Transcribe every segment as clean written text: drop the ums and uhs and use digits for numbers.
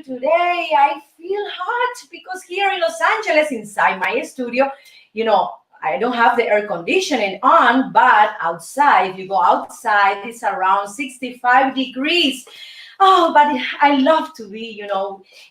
you today? I feel hot because here in Los Angeles, inside my studio, I don't have the air conditioning on, but outside, if you go outside, it's around 65 degrees. Oh, but I love to be,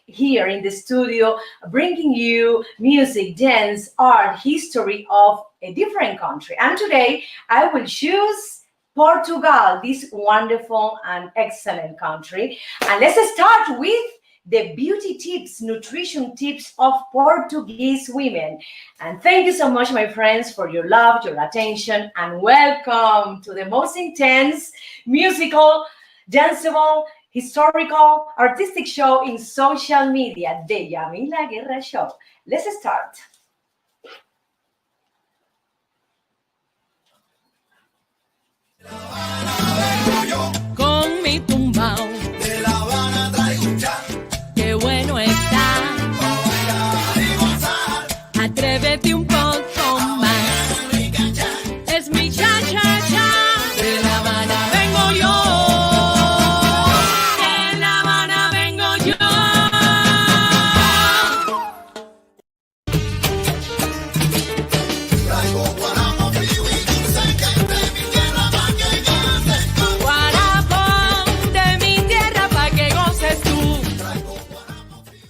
here in the studio, bringing you music, dance, art, history of a different country. And today I will choose Portugal, this wonderful and excellent country. And let's start with the beauty tips, nutrition tips of Portuguese women. And thank you so much, my friends, for your love, your attention, and welcome to the most intense musical, danceable, historical, artistic show in social media, the Yamila Guerra Show. Let's start. Con mi tumbao de La Habana traigo un chat. qué bueno está. Pa' bailar y gozar. Atrévete un poco más. Es mi cha-cha-cha. De La Habana vengo yo. De La Habana vengo yo. Traigo guaramo frío y dulce que de mi tierra pa' que goces tú. Guarapón de mi tierra pa' que goces tú. Traigo guaramo frío y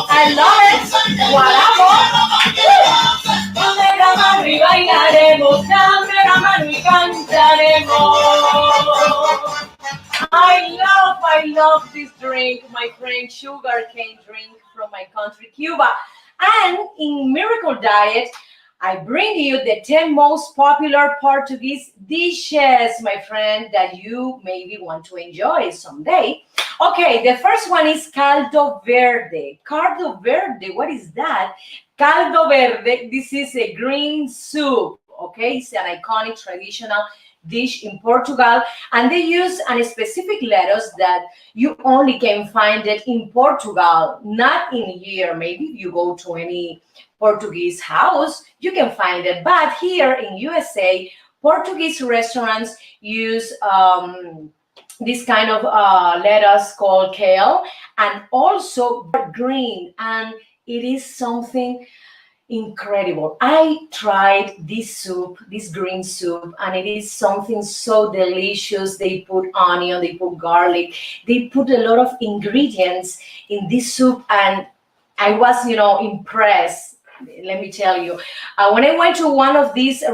I love it. Guaramo. Dame la mano y bailaremos, dame la mano y cantaremos. I love this drink, my friend, sugar cane drink from my country, Cuba. And in Miracle Diet, I bring you the 10 most popular Portuguese dishes, my friend, that you maybe want to enjoy someday. Okay, the first one is caldo verde. Caldo verde, what is that? Caldo verde, this is a green soup, okay? It's an iconic traditional dish in Portugal, and they use a specific lettuce that you only can find it in Portugal, not in here. Maybe if you go to any Portuguese house, you can find it, but here in USA, Portuguese restaurants use this kind of lettuce called kale, and also green, and it is something incredible. I tried this soup, this green soup, and it is something so delicious. They put onion, they put garlic, they put a lot of ingredients in this soup, and I was, impressed. Let me tell you, when I went to one of these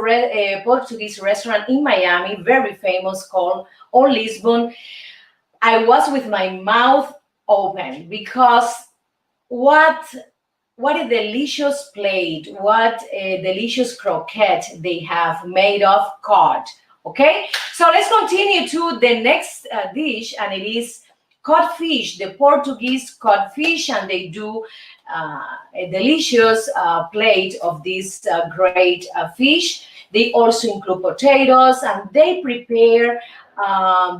Portuguese restaurant in Miami, very famous, called Old Lisbon, I was with my mouth open because what a delicious plate, what a delicious croquette they have made of cod. Okay, so let's continue to the next dish, and it is codfish, the Portuguese codfish, and they do a delicious plate of this great fish. They also include potatoes, and they prepare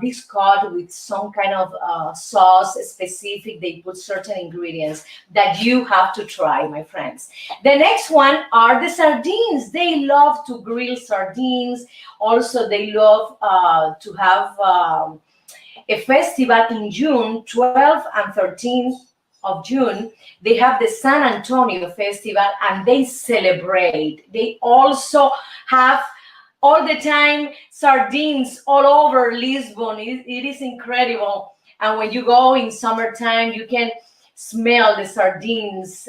this cod with some kind of sauce specific. They put certain ingredients that you have to try, my friends. The next one are the sardines. They love to grill sardines. Also, they love to have a festival in June, 12th and 13th of June. They have the San Antonio Festival, and they celebrate. They also have all the time sardines all over Lisbon. It is incredible. And when you go in summertime, you can smell the sardines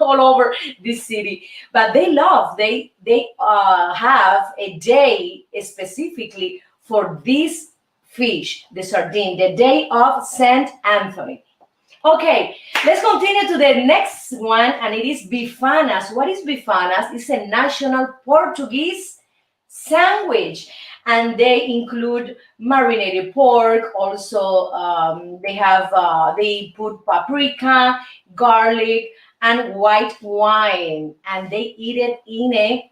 all over this city. But they have a day specifically for this fish, the sardine, the day of Saint Anthony. Okay, let's continue to the next one, and it is bifanas. What is bifanas? It's a national Portuguese sandwich, and they include marinated pork. Also, they put paprika, garlic, and white wine, and they eat it in a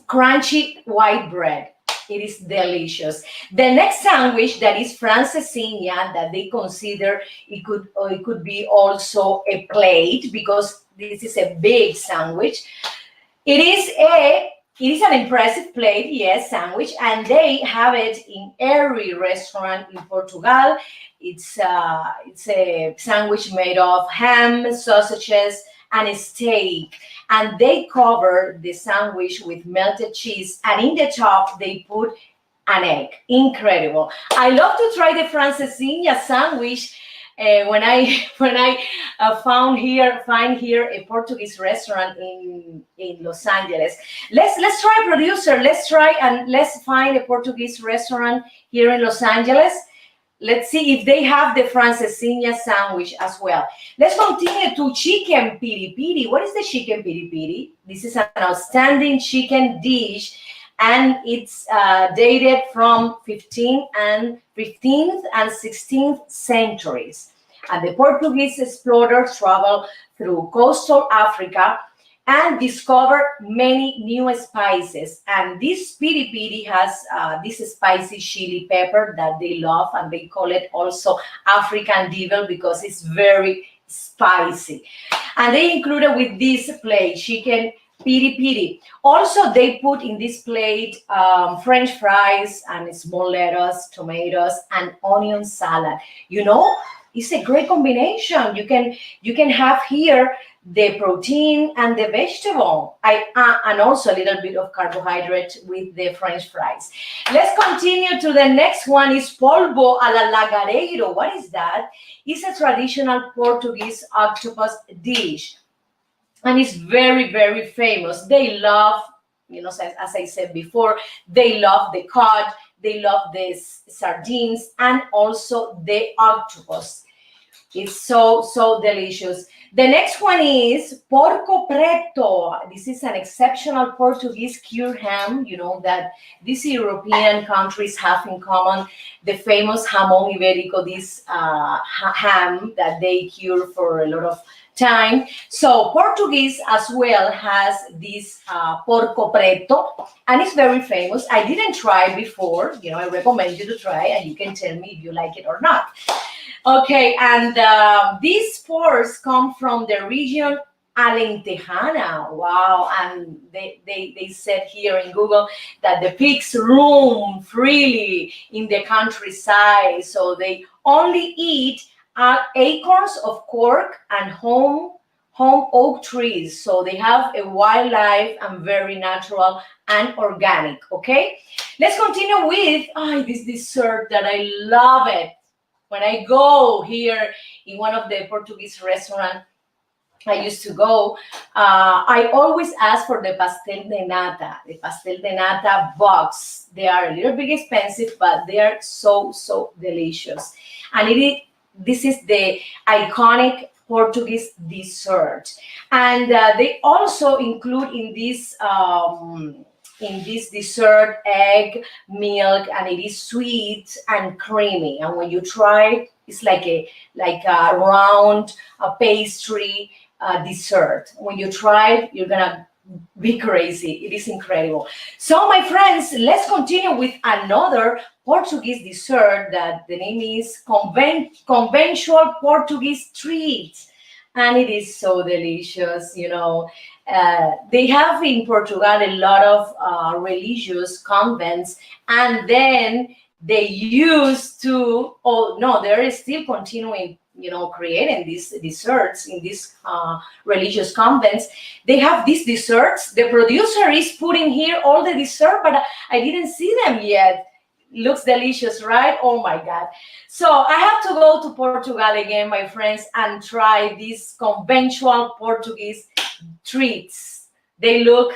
crunchy white bread. It is delicious. The next sandwich, that is francesinha, that they consider it could be also a plate because this is a big sandwich. It is a It is an impressive plate, yes, sandwich, and they have it in every restaurant in Portugal. It's a sandwich made of ham, sausages, and a steak, and they cover the sandwich with melted cheese, and in the top they put an egg. Incredible! I love to try the francesinha sandwich. When I find here a Portuguese restaurant in Los Angeles. Let's try, producer. Let's try and let's find a Portuguese restaurant here in Los Angeles. Let's see if they have the francesinha sandwich as well. Let's continue to chicken piri piri. What is the chicken piri piri? This is an outstanding chicken dish, and it's dated from 15th and 16th centuries. And the Portuguese explorers traveled through coastal Africa and discovered many new spices. And this piri piri has this spicy chili pepper that they love, and they call it also African devil because it's very spicy. And they included with this plate chicken piri piri. Also, they put in this plate French fries and small lettuce, tomatoes, and onion salad. You know, it's a great combination. You can have here the protein and the vegetable, and also a little bit of carbohydrate with the French fries. Let's continue to the next one. Is polvo a la lagareiro. What is that? It's a traditional Portuguese octopus dish, and it's very, very famous. They love, as I said before, they love the cod, they love the sardines, and also the octopus. It's so delicious. The next one is porco preto. This is an exceptional Portuguese cured ham, that these European countries have in common. The famous jamón ibérico, this ham that they cure for a lot of time. So Portuguese as well has this porco preto, and it's very famous. I didn't try before. I recommend you to try, and you can tell me if you like it or not. Okay, and these spores come from the region Alentejana. Wow, and they said here in Google that the pigs roam freely in the countryside, so they only eat acorns of cork and home oak trees. So they have a wildlife and very natural and organic. Okay, let's continue with this dessert that I love it. When I go here in one of the Portuguese restaurants I used to go, I always ask for the pastel de nata, box. They are a little bit expensive, but they are so delicious. And this is the iconic Portuguese dessert. And they also include in this dessert egg, milk, and it is sweet and creamy. And when you try it, it's like a round pastry dessert. When you try it, you're gonna be crazy. It is incredible. So my friends, let's continue with another Portuguese dessert that the name is conventional Portuguese treat. And it is so delicious, They have in Portugal a lot of religious convents, and then they used to, they're still continuing, creating these desserts in these religious convents. They have these desserts. The producer is putting here all the dessert, but I didn't see them yet. Looks delicious, right? Oh my God. So I have to go to Portugal again, my friends, and try these conventional Portuguese treats. They look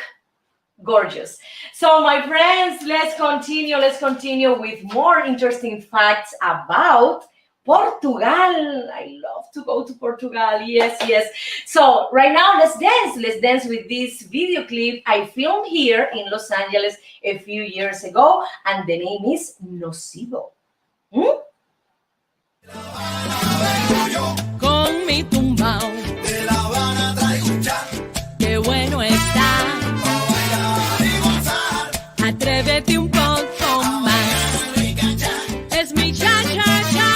gorgeous. So my friends, let's continue with more interesting facts about Portugal. I love to go to Portugal. Yes. So right now, let's dance with this video clip I filmed here in Los Angeles a few years ago, and the name is Nocivo. Con mi tumbao, De La Habana traigo un chat. qué bueno está. Bailar y gozar. Atrévete un poco más. Es mi cha-cha-cha.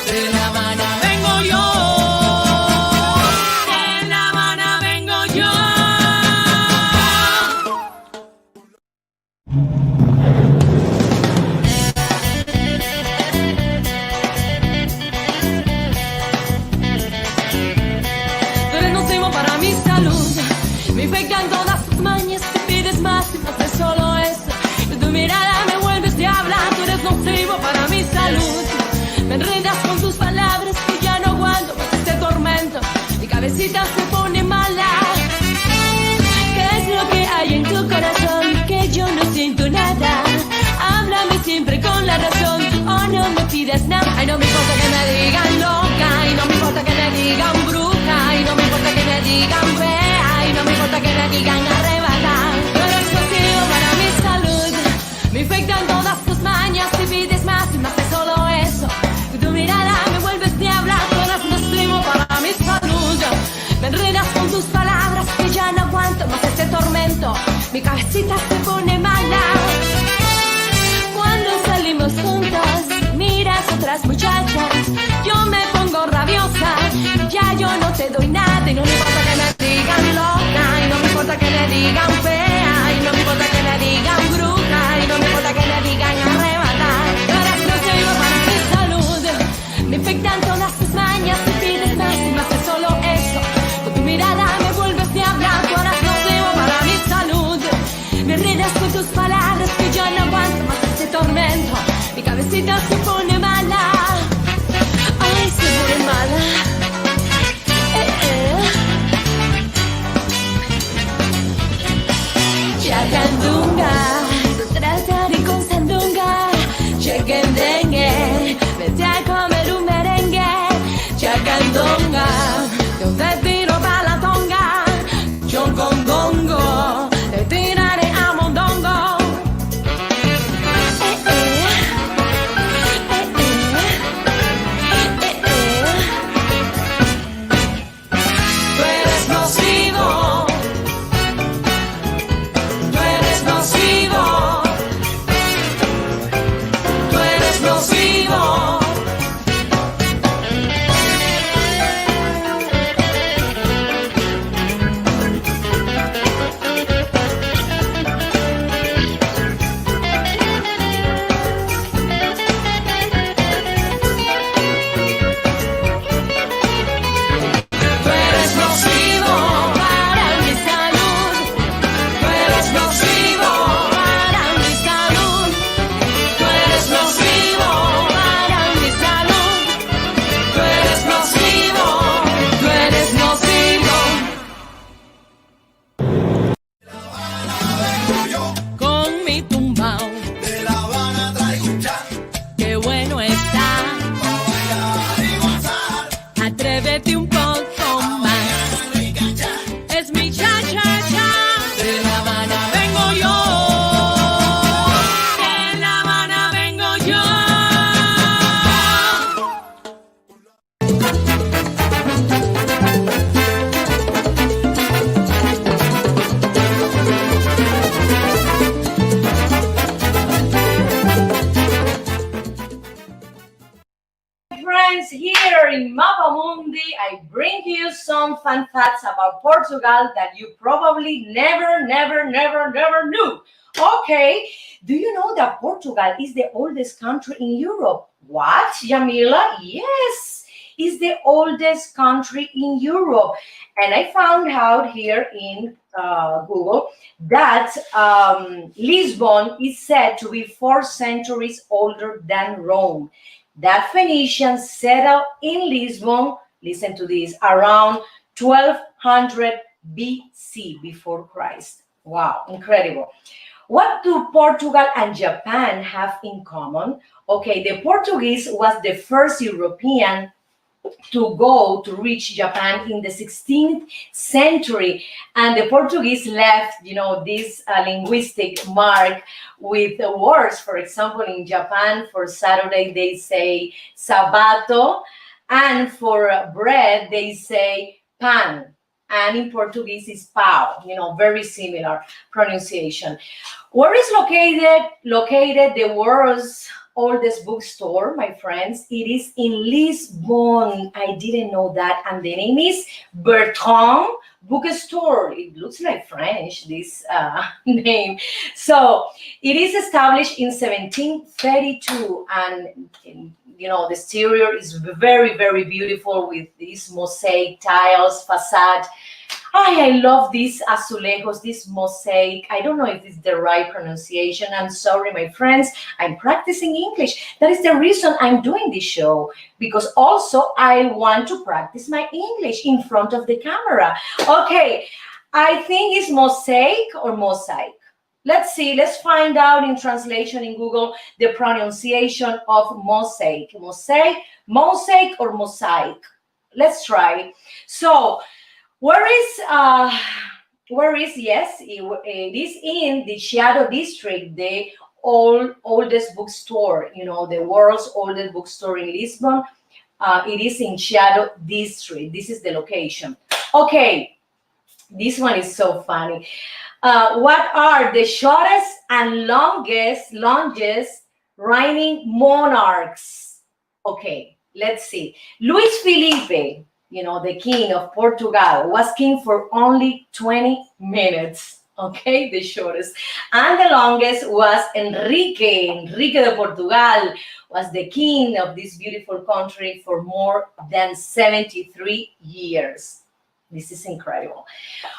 De La Habana vengo yo. Me enredas con tus palabras que ya no aguanto más este tormento. Mi cabecita se pone mala. ¿Qué es lo que hay en tu corazón? Que yo no siento nada. Háblame siempre con la razón. O no me pides nada. Ay, no me importa que me digan loca. Y no me importa que me digan bruja. Y no me importa que me digan fea. Y no me importa que me digan arrebatar. Tú eres nocivo para mi salud. Me infectan todas tus mañas. Si pides más y más de solo eso. Tu mirada me vuelves diabla. Tú eres nocivo para mi salud. Me enredas con tus palabras que ya no aguanto más este tormento. Mi cabecita se pone mala. Cuando salimos juntas, miras otras muchachas. Yo me pongo rabiosa. Ya yo no te doy nada. Y no me importa que me digan loca. Y no me importa que me digan fea. Y no me importa que me digan bruja. Y no me importa que me digan arrebatar. Tú eres nocivo para mi salud. Me infectan todas tus mañas. Si pides más y más de solo eso. Con tu mirada me vuelves diabla. Tú eres nocivo para mi salud. Me enredas con tus palabras que yo no aguanto más este tormento. Mi cabecita se pone mala. Ay, se pone mala. Chacandunga, tratar y con sandunga. Chequendengue, vete a comer un merengue. Chacandunga, yo te tiro pa' la tonga. Chocondongo, te tiraré a mondongo. Tú eres nocivo. Tú eres nocivo. Tú eres nocivo. Tú eres nocivo para mi salud. Tú eres nocivo para mi salud. Tú eres nocivo para mi salud. Tú eres nocivo. Tú eres nocivo. Con mi tumbao, De La Habana traigo un chan, qué bueno está. pa' bailar y gozar. Atrévete un poco más. Rica chan, Es mi cha-cha-cha. De La Habana vengo yo. De La Habana vengo yo. Friends, here in Mapa Mundi, I bring you some fun facts about Portugal that you probably never knew. Okay, do you know that Portugal is the oldest country in Europe? What, Yamila? Yes, it's the oldest country in Europe. And I found out here in Google that Lisbon is said to be 4 centuries older than Rome. That Phoenicians settled in Lisbon, listen to this, around 1200 BC, before Christ. Wow, incredible. What do Portugal and Japan have in common? Okay, the Portuguese was the first European to reach Japan in the 16th century, and the Portuguese left, this linguistic mark with words. For example, in Japan, for Saturday they say sabato, and for bread they say pan, and in Portuguese is pau. Very similar pronunciation. Where is located the world's oldest bookstore, my friends? It is in Lisbon. I didn't know that. And the name is Bertrand Bookstore. It looks like French, this name. So it is established in 1732, and The exterior is very, very beautiful with these mosaic tiles, facade. I love these azulejos, this mosaic. I don't know if it's the right pronunciation. I'm sorry, my friends. I'm practicing English. That is the reason I'm doing this show, because also I want to practice my English in front of the camera. Okay, I think it's mosaic or mosaic. Let's see, let's find out in translation in Google the pronunciation of mosaic. Mosaic or mosaic? Let's try. So, where is, yes, it is in the Chiado district, the oldest bookstore, the world's oldest bookstore in Lisbon. It is in Chiado district. This is the location. Okay, this one is so funny. What are the shortest and longest reigning monarchs? Okay, let's see. Luis Felipe, the king of Portugal, was king for only 20 minutes. Okay, the shortest. And the longest was Enrique de Portugal, was the king of this beautiful country for more than 73 years. This is incredible.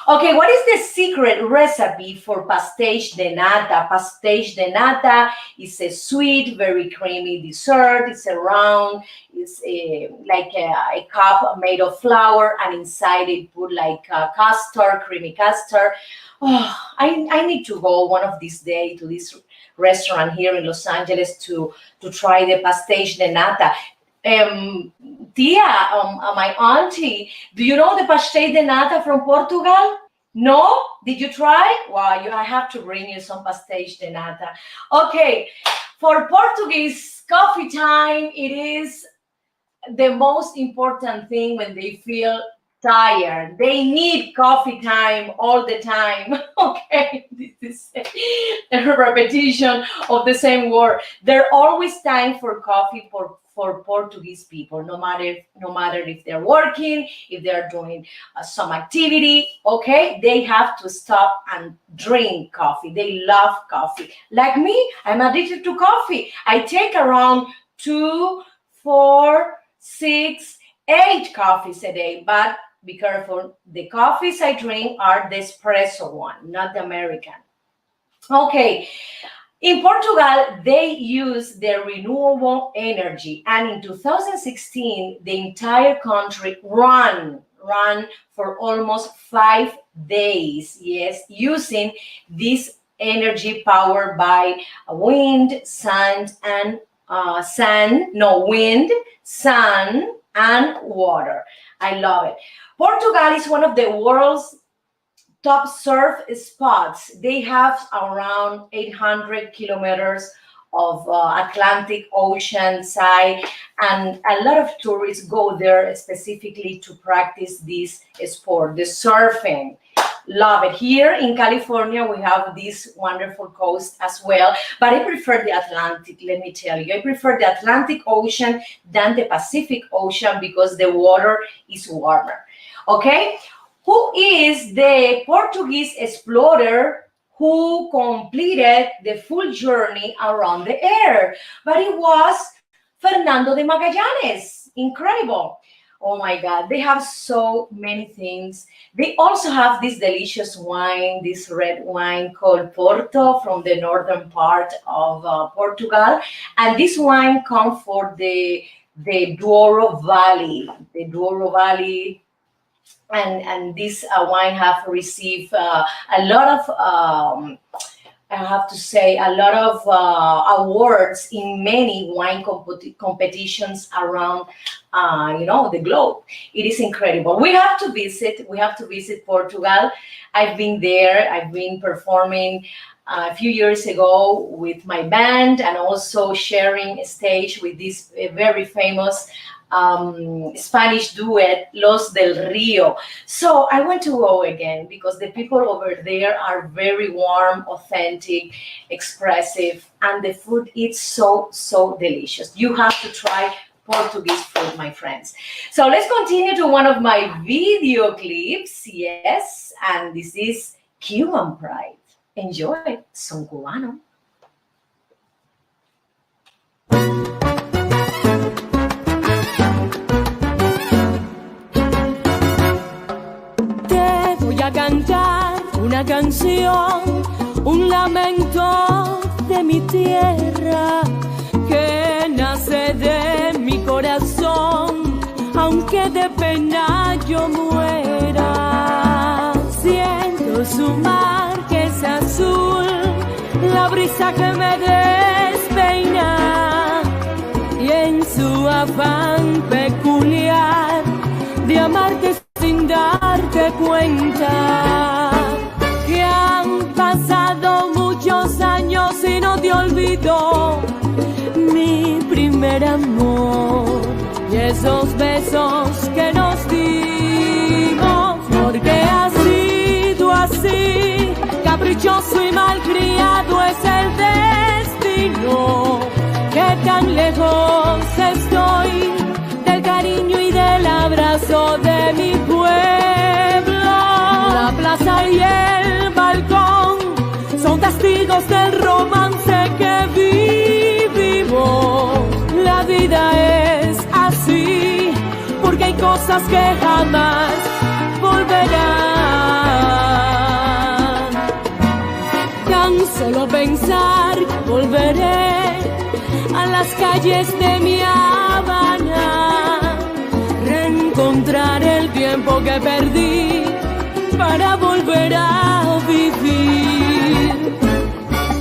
Okay, what is the secret recipe for pastéis de nata? Pastéis de nata is a sweet, very creamy dessert. It's like a cup made of flour, and inside it put like custard, creamy custard. Oh, I need to go one of these days to this restaurant here in Los Angeles to try the pastéis de nata. Tia, my auntie, do you know the pastéis de nata from Portugal? No? Did you try? Wow, I have to bring you some pastéis de nata. Okay, for Portuguese coffee time, it is the most important thing when they feel tired. They need coffee time all the time. Okay, this is a repetition of the same word. There's always time for coffee for Portuguese people, no matter if they're working, if they're doing some activity. Okay, they have to stop and drink coffee. They love coffee. Like me, I'm addicted to coffee. I take around 2, 4, 6, 8 coffees a day, but be careful. The coffees I drink are the espresso one, not the American. Okay. In Portugal, they use their renewable energy, and in 2016, the entire country ran for almost 5 days, yes, using this energy powered by wind, sun, and water. I love it. Portugal is one of the world's top surf spots. They have around 800 kilometers of Atlantic Ocean side, and a lot of tourists go there specifically to practice this sport, the surfing. Love it. Here in California, we have this wonderful coast as well, but I prefer the Atlantic, let me tell you. I prefer the Atlantic Ocean than the Pacific Ocean because the water is warmer. Okay? Who is the Portuguese explorer who completed the full journey around the air? But it was Fernando de Magallanes. Incredible. Oh my God, they have so many things. They also have this delicious wine, this red wine called Porto from the northern part of Portugal. And this wine comes from the Douro Valley. The Douro Valley. And this wine have received a lot of, I have to say, a lot of awards in many wine competitions around, the globe. It is incredible. We have to visit Portugal. I've been there. I've been performing a few years ago with my band and also sharing a stage with this very famous Spanish duet, Los del Rio. So I want to go again because the people over there are very warm, authentic, expressive, and the food is so, so delicious. You have to try Portuguese food, my friends. So let's continue to one of my video clips. Yes, and this is Cuban Pride. Enjoy. Son cubano. una canción, un lamento de mi tierra que nace de mi corazón, aunque de pena yo muera. Siento su mar que es azul, la brisa que me despeina, y en su afán peculiar de amarte sin darte cuenta, que han pasado muchos años y no te olvido mi primer amor y esos besos que nos dimos, porque ha sido así, caprichoso y malcriado es el destino, que tan lejos estoy del cariño y del abrazo de mi pueblo. La plaza y el balcón son testigos del romance que vivimos. La vida es así, porque hay cosas que jamás volverán. Tan solo pensar, volveré a las calles de mi Habana, reencontrar el tiempo que perdí para volver a vivir.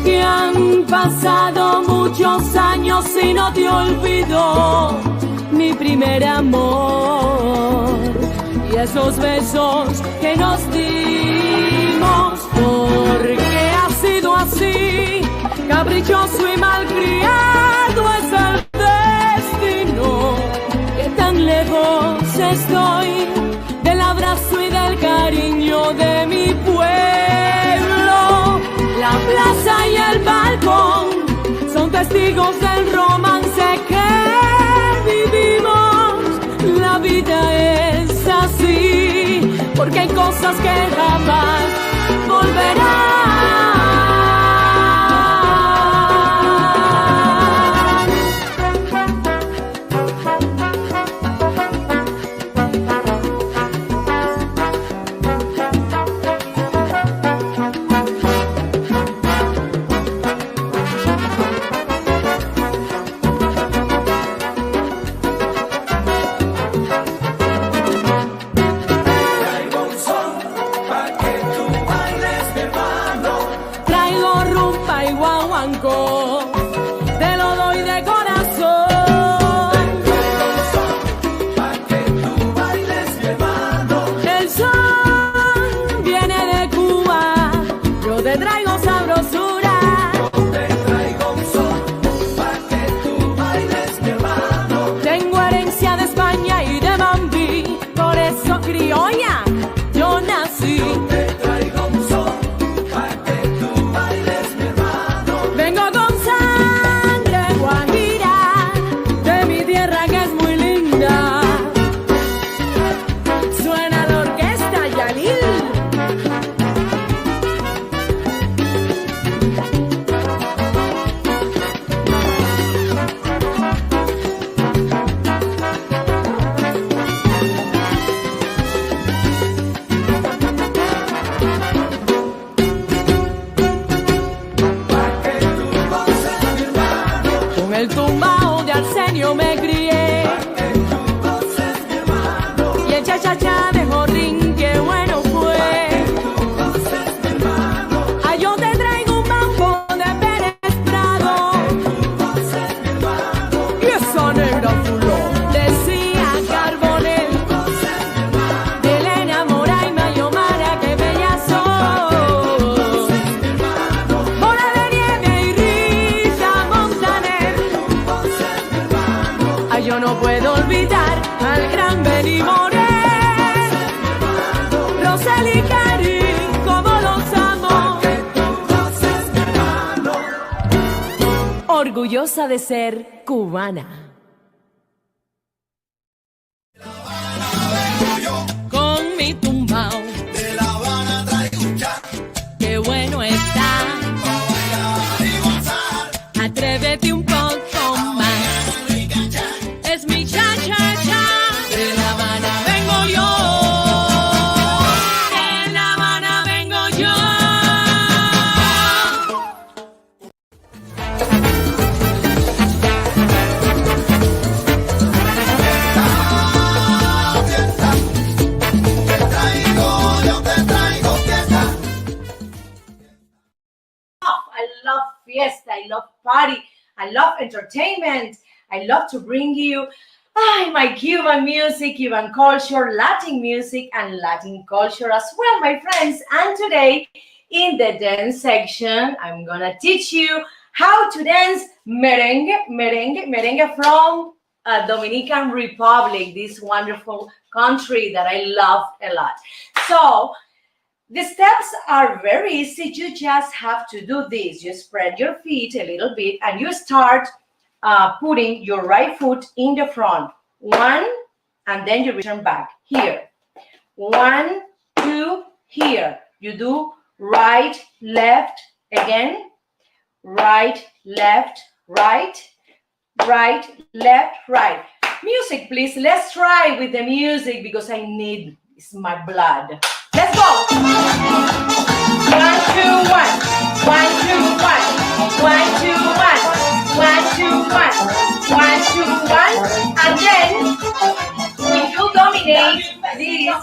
Que han pasado muchos años y no te olvido mi primer amor y esos besos que nos dimos, porque ha sido así, caprichoso y malcriado es el destino, que tan lejos estoy del abrazo y del cariño de mi pueblo. La plaza y el balcón son testigos del romance que vivimos. La vida es así, porque hay cosas que jamás volverán. Te lo doy de corazón. Pa' que tú bailes, mi hermano. El son viene de Cuba, yo te traigo sabrosura. Yo te traigo un son, pa' que tú bailes, mi hermano. Tengo herencia de España y de Bambi, por eso criolla yo nací. Yo te traigo un son, pa' que tú bailes, mi hermano. Vengo con sangre guajira de mi tierra que es muy linda. Suena la orquesta Yalil. Pa' que tú goces, mi hermano. Con el tumbao de Arsenio me crié, Pa' que tú goces, mi hermano. y el cha-cha-cha de Jordín, qué bueno fue. Tú goces, mi hermano. Ay, yo te traigo un mambo de Pérez Prado, Tú goces, mi hermano. y esa negra fuló decía Carbonel, Goces, mi hermano. de Elena Moraima y Omara, que bella soy. Bola de nieve y Rita Montaner. Goces, mi hermano. Ay, yo no puedo olvidar al gran Benny Moré, Rosel y Cari, como los amo. Tú goces, mi hermano. Orgullosa de ser cubana. Con mi tumbao, De La Habana traigo un cha, qué bueno está. pa' bailar y gozar. Atrévete un poco más. Es mi cha-cha-cha. De La Habana vengo yo. De La Habana vengo yo. fiesta, I love party, I love entertainment. I love to bring you my Cuban music, Cuban culture, Latin music, and Latin culture as well, my friends. And today, in the dance section, I'm gonna teach you how to dance merengue from Dominican Republic, this wonderful country that I love a lot. So, the steps are very easy. You just have to do this. You spread your feet a little bit and you start putting your right foot in the front. One, and then you return back. Here. 1, 2, here. You do right, left, again. Right, left, right. Right, left, right. Music, please. Let's try with the music because I need, it's my blood. Let's go. 1, 2, 1. 1, 2, 1. 1, 2, 1. 1, 2, 1. 1, 2, 1. And then, when you dominate these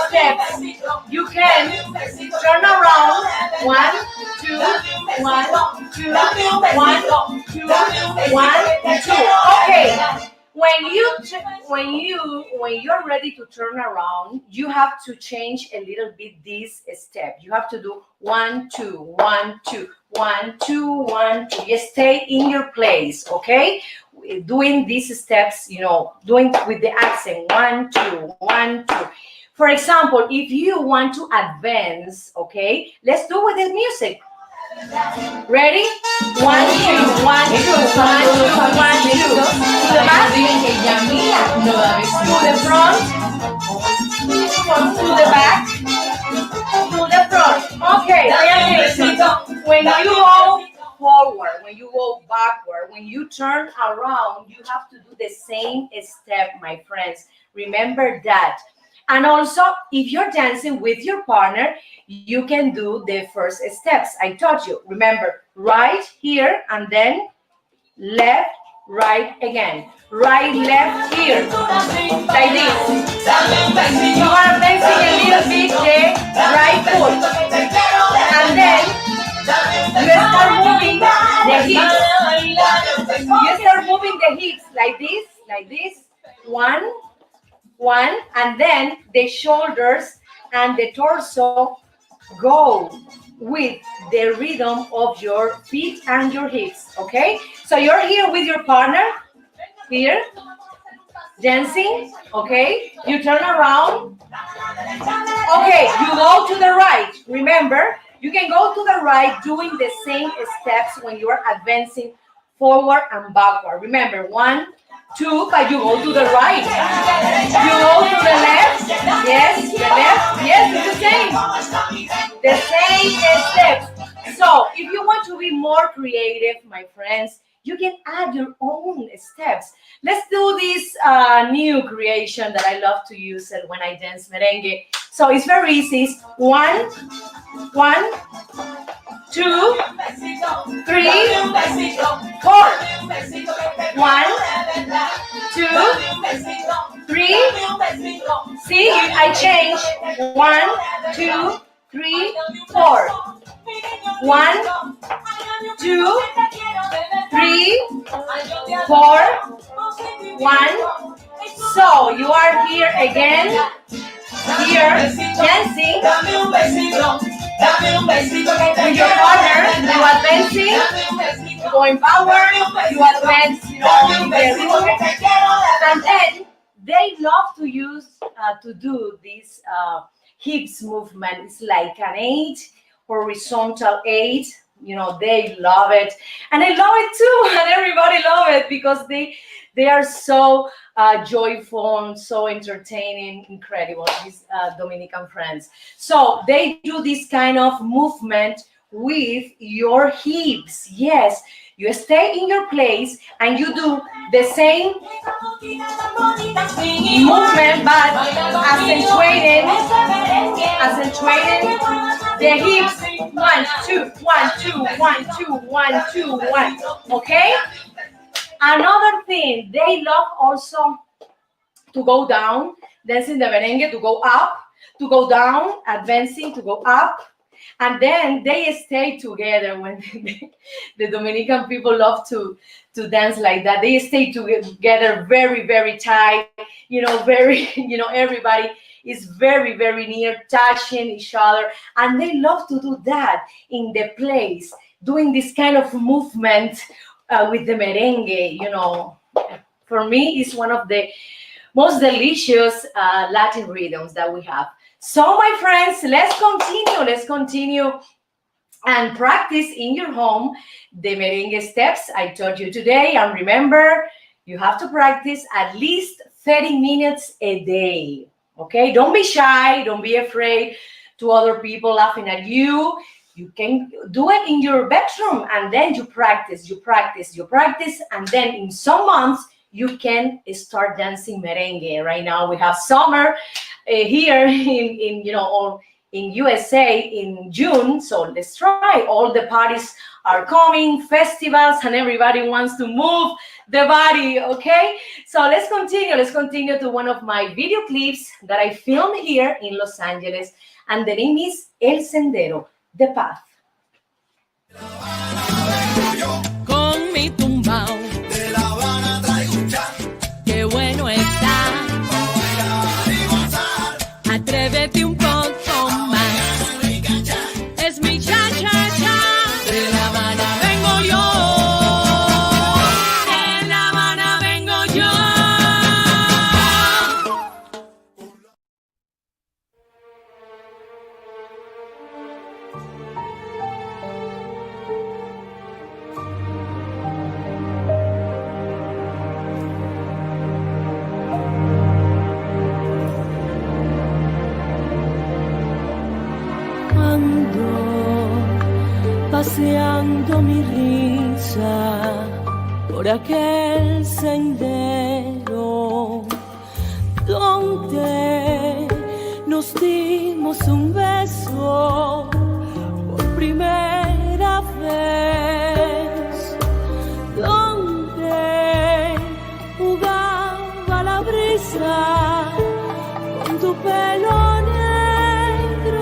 steps, you can turn around. 1, 2, 1, 2, 1, 2, 1, 2. Okay. When you're ready to turn around, you have to change a little bit this step. You have to do 1, 2, 1, 2, 1, 2, 1, 2. You stay in your place, okay? Doing these steps, doing with the accent 1, 2, 1, 2. For example, if you want to advance, okay, let's do with the music. Ready? 1, 2, 1, 2, 1, 2, 1, 2. To the back. To the front. To the back. To the front. Okay, when you go forward, when you go backward, when you turn around, you have to do the same step, my friends. Remember that. And also, if you're dancing with your partner, you can do the first steps I taught you. Remember, right here, and then left, right again. Right, left, here. Like this. You are dancing a little bit the right foot. And then, you start moving the hips. You start moving the hips like this, like this. 1, and then the shoulders and the torso go with the rhythm of your feet and your hips, okay? So you're here with your partner, here, dancing, okay? You turn around. Okay, you go to the right. Remember, you can go to the right doing the same steps when you are advancing forward and backward. Remember, 1, 2, but you go to the right. You go to the left. Yes, the left. Yes, it's the same. The same steps. So, if you want to be more creative, my friends, you can add your own steps. Let's do this new creation that I love to use it when I dance merengue. So, it's very easy. It's 1, 2, 3, 4. 1, 2, 3. See, I change. 1, 2, 3, 4. 1, 2, 3, 4. 1. So you are here again. Here, dancing. With your partner, you advancing, going forward, you advance, and then they love to do this hips movement. It's like an 8, horizontal 8. They love it, and I love it too, and everybody love it because they are so joyful, so entertaining, incredible, these Dominican friends. So they do this kind of movement with your hips. Yes, you stay in your place and you do the same movement, but accentuating the hips. 1, 2, 1, 2, 1, 2, 1, 2, 1. Okay? Another thing, they love also to go down, dancing the merengue, to go up, to go down, advancing, to go up. And then they stay together when the Dominican people love to dance like that. They stay together very, very tight, very, everybody is very, very near, touching each other. And they love to do that in the place, doing this kind of movement with the merengue, For me, it's one of the most delicious Latin rhythms that we have. So, my friends, let's continue and practice in your home the merengue steps I taught you today. And remember, you have to practice at least 30 minutes a day, okay? Don't be shy, don't be afraid to other people laughing at you. You can do it in your bedroom, and then you practice, and then in some months, you can start dancing merengue. Right now, we have summer here in USA in June, so let's try. All the parties are coming, festivals, and everybody wants to move the body, okay? So let's continue to one of my video clips that I filmed here in Los Angeles, and the name is El Sendero, The Path. Con mi tumbao, De La Habana traigo un chat, qué bueno está. a bailar y gozar. Atrévete un poco más. Es mi cha-cha-cha. De La Habana vengo yo. De La Habana vengo yo. Paseando mi risa por aquel sendero donde nos dimos un beso por primera vez, donde jugaba la brisa con tu pelo negro.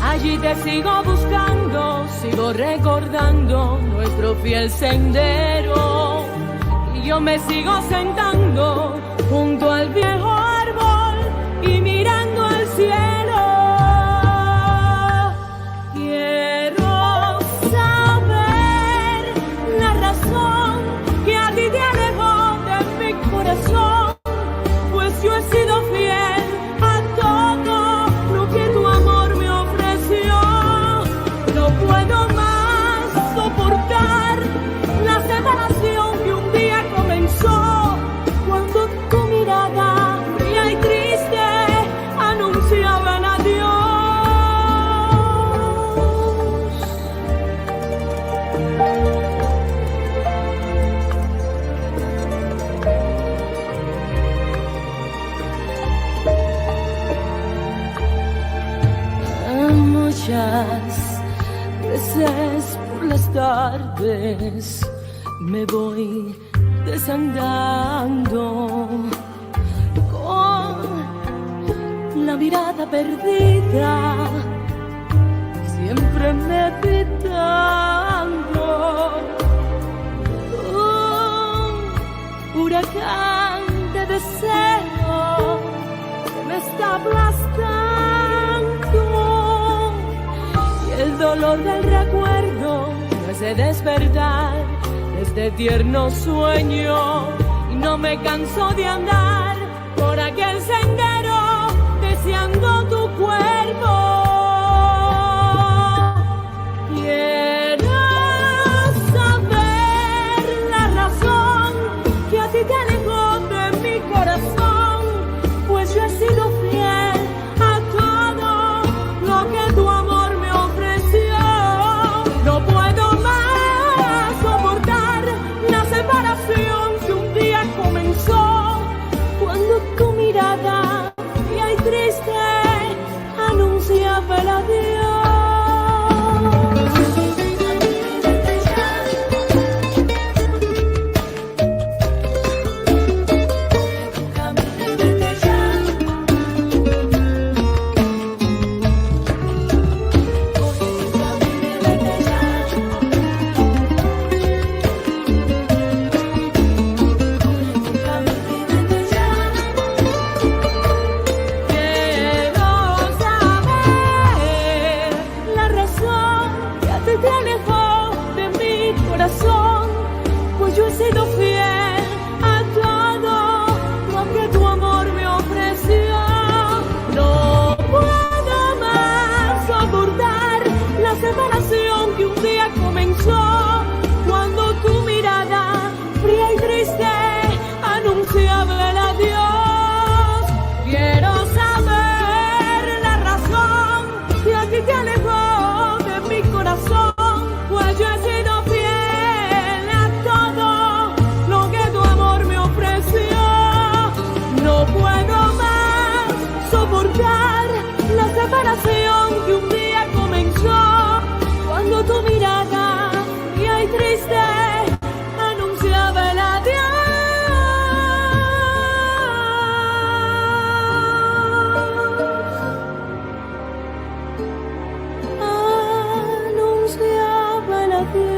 Allí te sigo buscando, sigo recordando nuestro fiel sendero. Y yo me sigo sentando junto al viejo árbol y mirando al cielo. Quiero saber la razón que a ti te alejó de mi corazón, pues yo he sido fiel a todo lo que tu amor me ofreció. No puedo más soportar la separación que un día comenzó, cuando tu mirada fría y triste anunciaban adiós. Muchas veces por las tardes me voy desandando con la mirada perdida, siempre meditando. Un huracán de deseo que me está aplastando, y el dolor del recuerdo me hace despertar de este tierno sueño, y no me canso de andar por aquel sendero deseando tu cuerpo. Quiero saber la razón que a ti te alejó de mi corazón, pues yo he sido fiel a todo lo que tu amor me ofreció. No puedo más soportar la separación que un día comenzó, cuando tu mirada fría y triste anuncia separación que un día comenzó cuando tu mirada fría y triste anunciaba el adiós. Quiero saber la razón que a ti te alejó de mi corazón, pues yo he sido fiel a todo lo que tu amor me ofreció. No puedo más soportar la separación que un día comenzó cuando tu mirada fría y triste anunciaba el adiós. Anunciaba el adiós.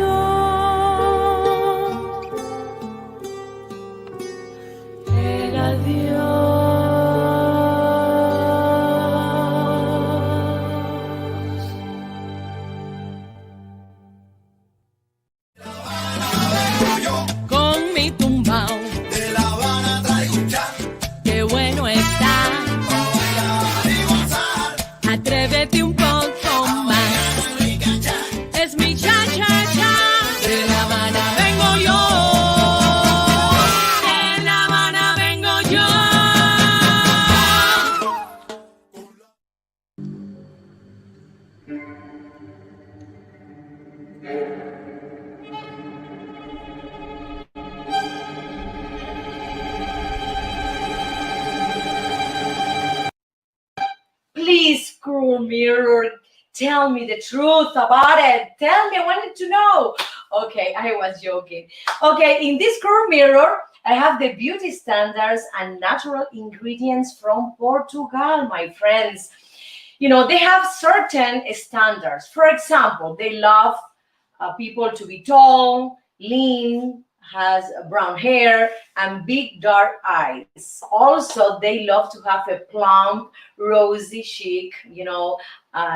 El adiós. Con mi tumbao, De La Habana traigo un cha qué bueno está. para bailar y gozar. Atrévete un poco más. Rica cha, Es mi cha-cha-cha. De La Habana vengo yo. De La Habana vengo yo. Please, cruel mirror, tell me the truth about it. Tell me, I wanted to know. Okay, I was joking. Okay, in this cruel mirror, I have the beauty standards and natural ingredients from Portugal, my friends. You know, they have certain standards. For example, they love people to be tall, lean, has brown hair, and big dark eyes. Also, they love to have a plump, rosy cheek,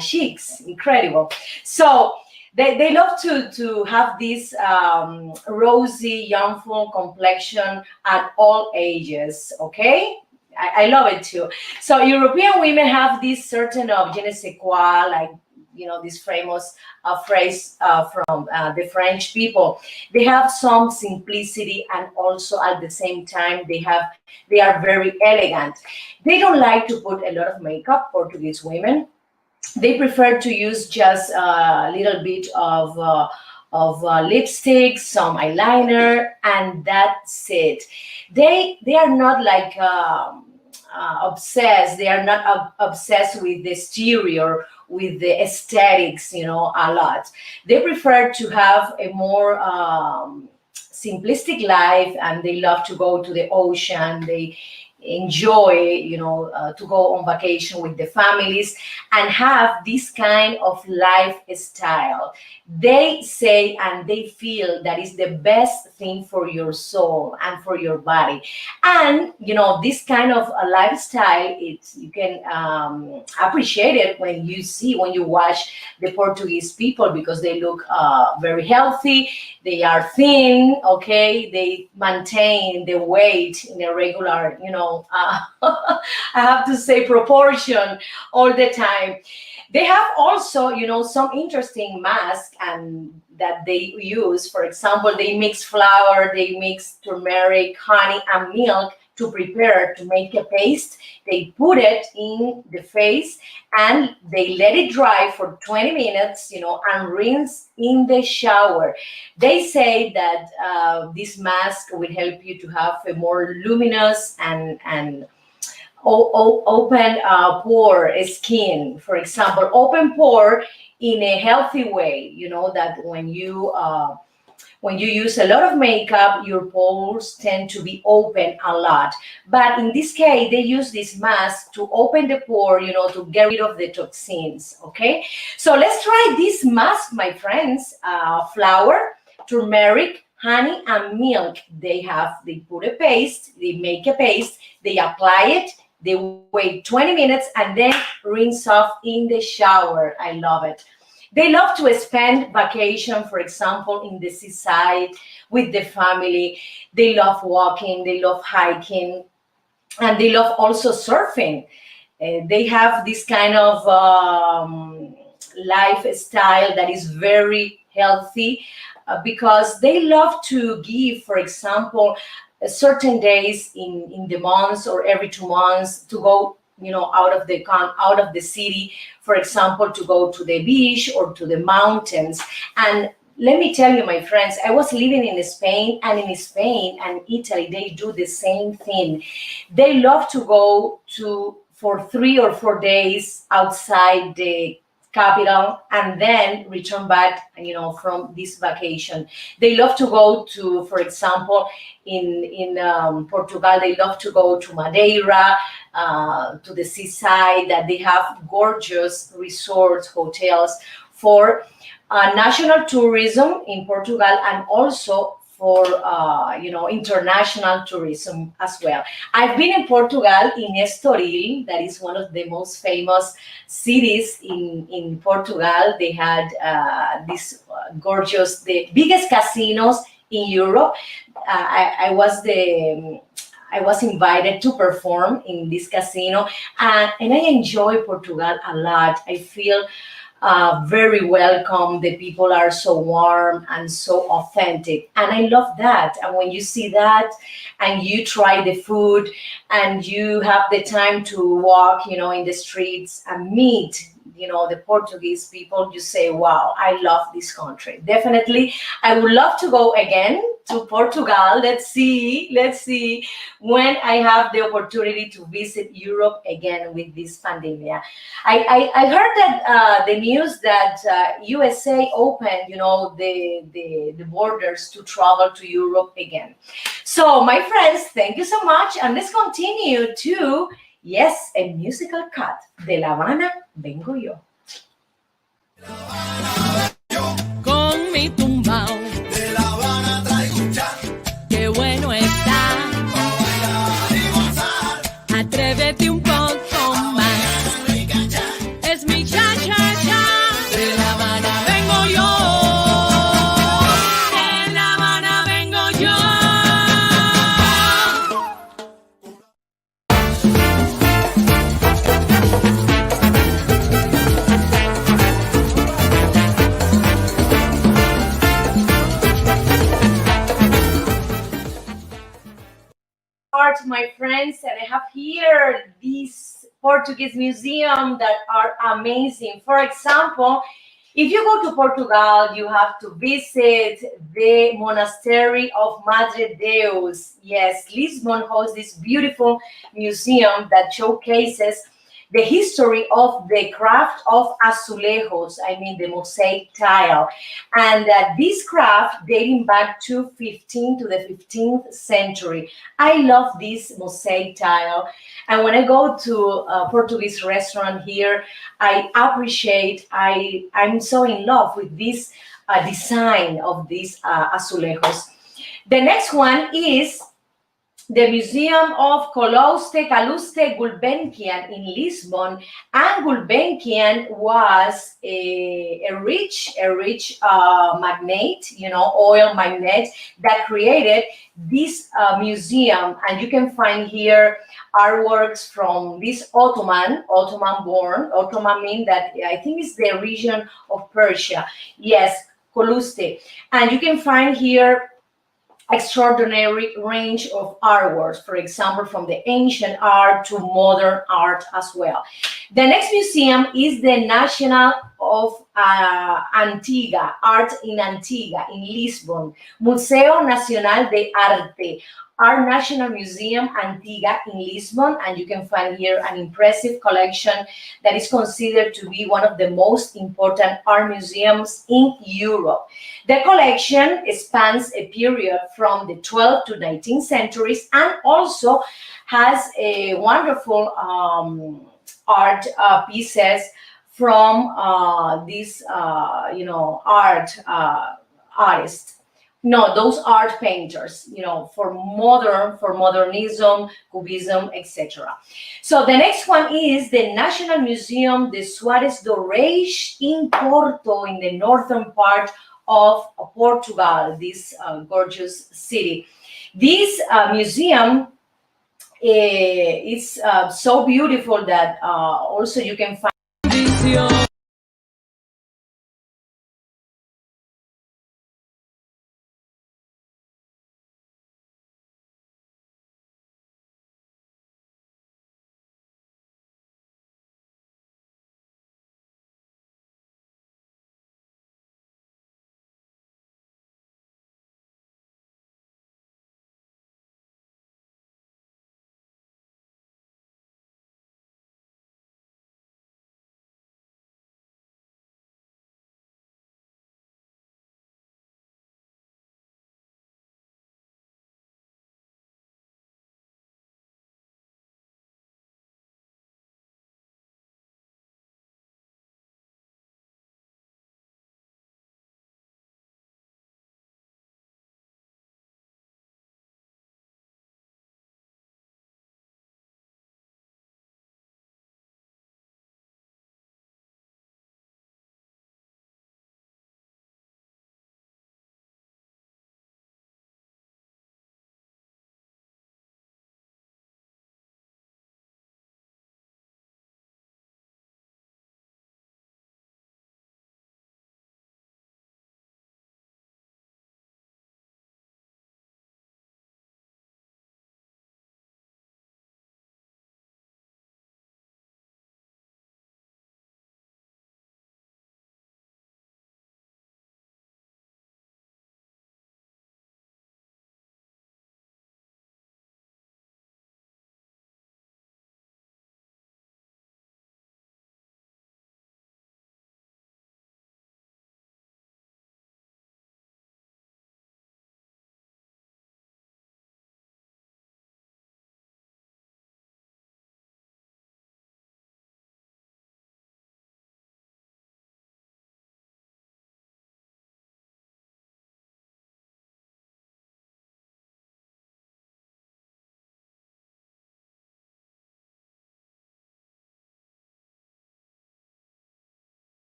cheeks. Incredible. So they love to have this rosy, youngful complexion at all ages. Okay. I love it too. So European women have this certain of je ne sais quoi, like this famous phrase from the French people. They have some simplicity, and also at the same time they are very elegant. They don't like to put a lot of makeup. Portuguese women, they prefer to use just a little bit of lipstick, some eyeliner, and that's it. They are not like obsessed. They are not obsessed with the exterior, with the aesthetics, a lot. They prefer to have a more simplistic life, and they love to go to the ocean. They enjoy, to go on vacation with the families and have this kind of lifestyle. They say and they feel that is the best thing for your soul and for your body. And this kind of a lifestyle, you can appreciate it when you watch the Portuguese people, because they look very healthy. They are thin. Okay, they maintain the weight in a regular, I have to say, proportion all the time. They have also, some interesting masks and that they use. For example, they mix flour, they mix turmeric, honey, and milk to prepare to make a paste. They put it in the face and they let it dry for 20 minutes, and rinse in the shower. They say that this mask will help you to have a more luminous and open pore skin. For example, open pore in a healthy way. That when you use a lot of makeup, your pores tend to be open a lot. But in this case, they use this mask to open the pore, to get rid of the toxins. Okay, so let's try this mask, my friends. Flour, turmeric, honey, and milk. They put a paste, they make a paste, they apply it, they wait 20 minutes, and then rinse off in the shower. I love it. They love to spend vacation, for example, in the seaside with the family. They love walking, they love hiking, and they love also surfing. They have this kind of lifestyle that is very healthy, because they love to give, for example, certain days in the months or every 2 months to go, out of the city, for example, to go to the beach or to the mountains. And let me tell you, my friends, I was living in Spain, and in Spain and Italy, they do the same thing. They love to go to for 3 or 4 days outside the capital and then return back, from this vacation. They love to go to, for example, in Portugal, they love to go to Madeira, to the seaside, that they have gorgeous resorts, hotels for national tourism in Portugal, and also for international tourism as well. I've been in Portugal, in Estoril, that is one of the most famous cities in Portugal. They had this the biggest casinos in Europe. I was invited to perform in this casino, and I enjoy Portugal a lot. I feel very welcome. The people are so warm and so authentic, and I love that. And when you see that, and you try the food, and you have the time to walk, in the streets and meet, the Portuguese people, you say, wow, I love this country. Definitely, I would love to go again to Portugal. Let's see when I have the opportunity to visit Europe again with this pandemic. I heard that the news that USA opened, the borders to travel to Europe again. So, my friends, thank you so much, and let's continue to, yes, a musical cut. De La Habana vengo yo. Con mi tumbao, De La Habana traigo un cha, qué bueno está. pa' bailar y gozar. Atrévete un poco más. Rica cha, Es mi cha cha cha. De La Habana vengo yo. De La Habana vengo yo. Art, my friends, and I have here these Portuguese museum that are amazing. For example, if you go to Portugal, you have to visit the monastery of Madre Deus. Yes, Lisbon hosts this beautiful museum that showcases the history of the craft of azulejos, I mean the mosaic tile. And this craft dating back to the 15th century. I love this mosaic tile. And when I go to a Portuguese restaurant here, I appreciate, I'm so in love with this design of these azulejos. The next one is the Museum of Calouste Gulbenkian in Lisbon. And Gulbenkian was a rich magnate, oil magnate, that created this museum. And you can find here artworks from this Ottoman born. Ottoman mean that I think it's the region of Persia. Yes, Calouste. And you can find here extraordinary range of artworks, for example, from the ancient art to modern art as well. The next museum is the National of Antigua, Art in Antigua in Lisbon, Museo Nacional de Arte, our National Museum Antigua in Lisbon, and you can find here an impressive collection that is considered to be one of the most important art museums in Europe. The collection spans a period from the 12th to 19th centuries, and also has a wonderful art pieces from these artists. No, those art painters, for modernism, cubism, etc. So the next one is the National Museum de Soares do Reis in Porto, in the northern part of Portugal, this gorgeous city. This museum is so beautiful that also you can find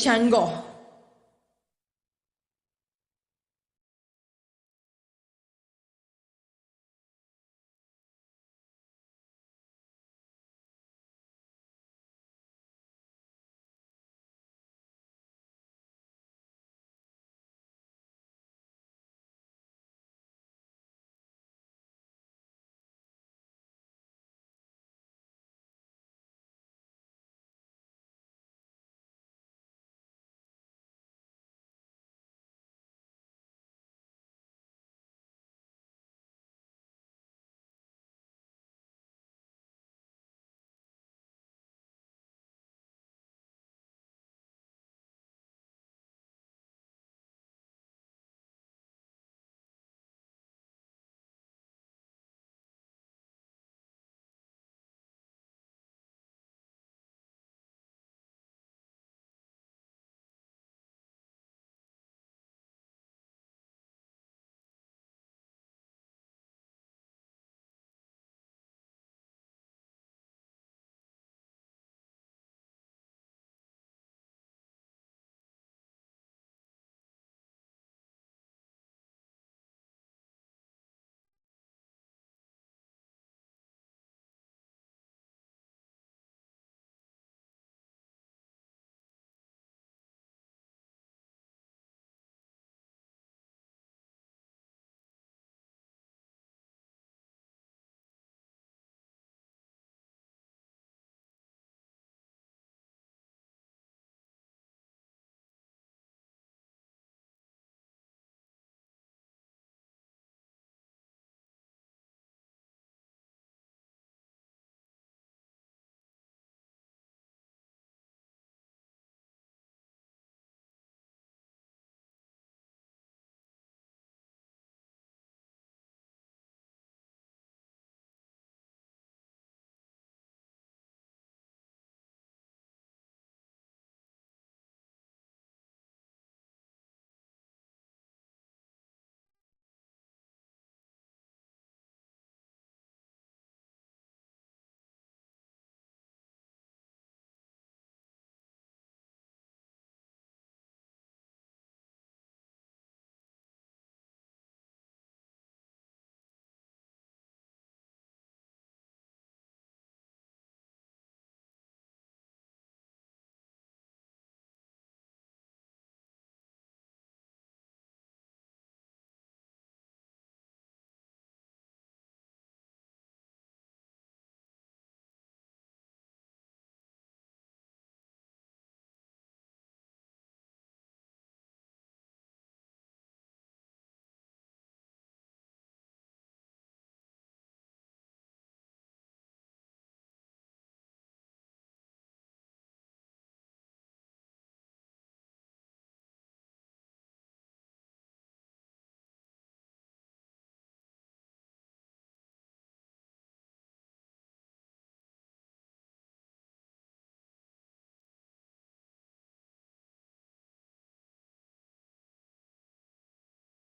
Shango.